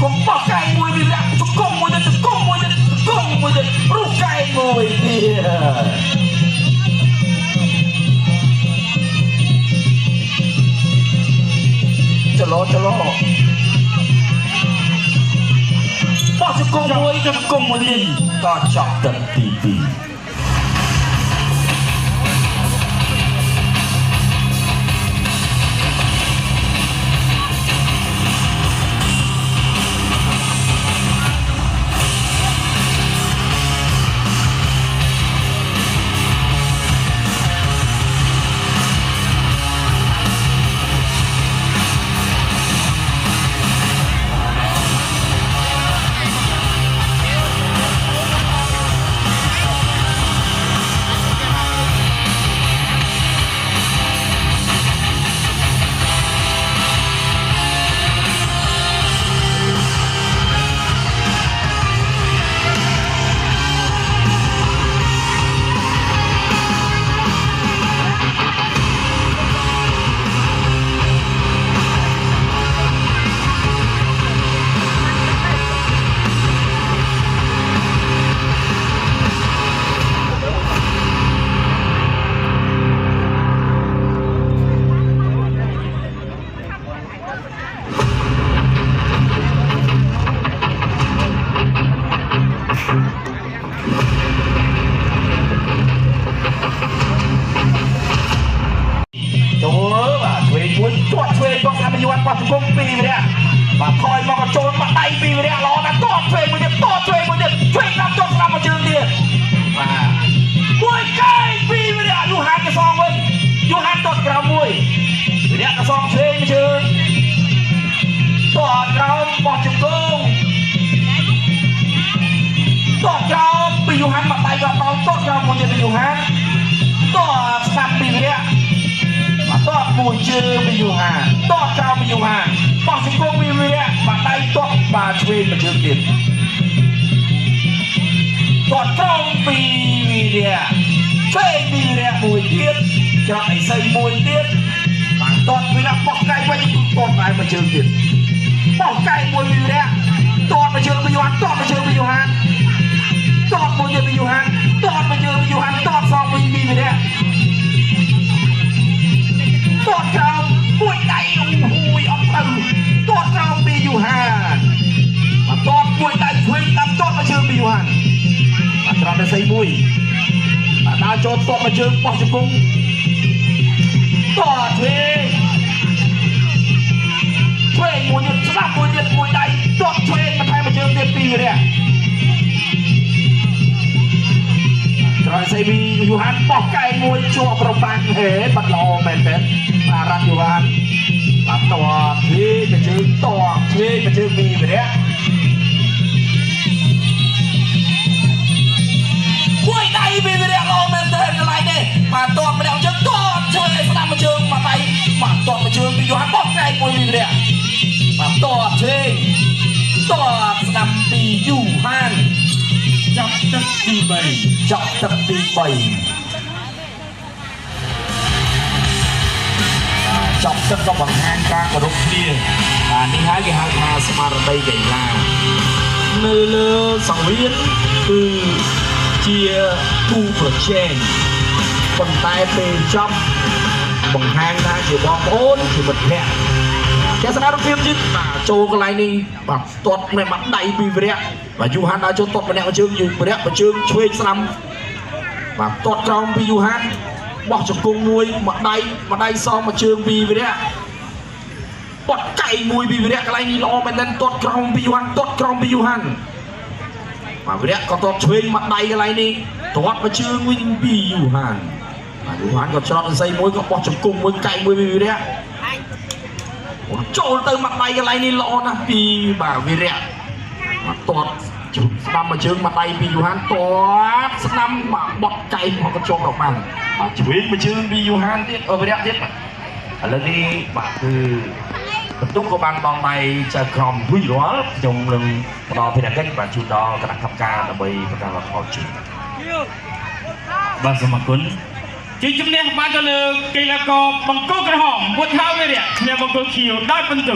គុំបោះកែមួយវារាក់ជង្គង់មួយទៅជង្គង់មួយទៅជង្គង់មួយទៅរុះកែមួយទៀតចលោបោះជង្គង់មួយទៅជង្គង់មួយទៀតក៏ចប់ទឹកទី2បាទថយមកចូលមកដៃពីរយៈល្អណាស់តបធ្វើមួយទៀតតបធ្វើមួយទៀតជួយតាមចុះស្ដាប់មកជើងទៀតបាទមួយកែពីរយៈយូហានកសងវិញយូហានតតក្រោមមួយរយៈកសងឆ្វេងជើងតតក្រោមបោះជង្គង់តតក្រោមពីយូហានមកដៃក៏បោតតក្រោមមួយទៀតពីយូហានតស្ដាប់ពីរយៈបាទតមួយជើងពីយូហានតក្រោមពីយូហានបោះជង្គង់ពីរយៈបាទដៃតបបាទឆ្វេងមកជើងទៀតតក្រោមពីរយៈឆ្វេងពីរយៈមួយទៀតច្រកអីសីមួយទៀតបាទតពីណាបោះកែវិញតតែមកជើងទៀតបោះកែមួយពីរយៈតមកជើងពីយូហានតមកជើងពីយូហានតមួយទៀតពីយូហានតមកជើងពីយូហានតសងពីរយៈតក្រោមមួយដៃអូយអត់ទៅតក្រោមពីយូហានបាទតមួយដៃឆ្វេងតាមតមកជើងពីយូហានបាទត្រង់ទៅស្អីមួយបាទដើរចូលតមកជើងបោះជង្គង់តឆ្វេងមួយទៀតស្ដាប់មួយទៀតមួយដៃតឆ្វេងមកថែមមកជើងទៀតពីរយៈត្រង់ស្អីពីយូហានបោះកែមួយជាប់ប្របាំងហេបាត់ល្អមែនទេបាទរ៉ាត់យូហានបាទតឆ្វេងមកជើងតឆ្វេងមកជើងពីរយៈមួយដៃពីរយៈល្អមែនទេកន្លែងនេះបាទតម្នាក់ជើងតឆ្វេងស្ដាប់មកជើងមកដៃបាទតមកជើងពីយូហានបោះកែមួយពីរយៈបាទតឆ្វេងតស្ដាប់ពីយូហានចាប់ទឹកទី3ចាប់ទឹកទី3ចាប់ទឹកក៏បង្ហាញការគោរពគ្នាបាទនេះហើយគេហៅថាស្មារតីកីឡានៅលើសង្វៀនគឺជាគូប្រជែងប៉ុន្តែពេលចប់បង្ហាញថាជាបងប្អូនជាមិត្តភក្តិជាសកម្មភាពទៀតបាទចូលកន្លែងនេះបាទទាត់នៅបាត់ដៃពីវរៈបាទយូហានដើរចូលទាត់ម្នាក់ជើងយូវរៈជើងឆ្វេងស្ដាំបាទទាត់ក្រោមពីយូហានបោះជង្គង់មួយមកដៃសងមកជើងពីវរៈបត់កៃមួយពីវរៈកន្លែងនេះល្អមែនទែនទាត់ក្រោមពីយូហានទាត់ក្រោមពីយូហានបាទវរៈក៏ទាត់ឆ្វេងមកដៃកន្លែងនេះទាត់មកជើងវិញពីយូហានបាទយូហានក៏ច្រត់អស័យមួយក៏បោះជង្គង់មួយកៃមួយពីវរៈចូលទៅមកដៃកន្លែងនេះល្អណាស់ពីបាទវីរៈមកទាត់ស្ដាំមកជើងមកដៃពីយូហានទាត់ស្ដាំមកបត់កៃមកក៏ជាប់ដល់បានបាទឆ្វេងមកជើងពីយូហានទៀតវីរៈទៀតឥឡូវនេះបាទគឺបន្ទុកក៏បានបងដៃចៅក្រមរួចរាល់ខ្ញុំនឹងផ្ដល់ភារកិច្ចបាទជូនដល់គណៈកម្មការដើម្បីប្រកាសផលជូនបាទសូមអរគុណជាជំនះបានទៅលើកីឡាករបង្គោលក្រហមវុទ្ធាវីរៈឈ្នះបង្គោលខៀវដោយពិន្ទុ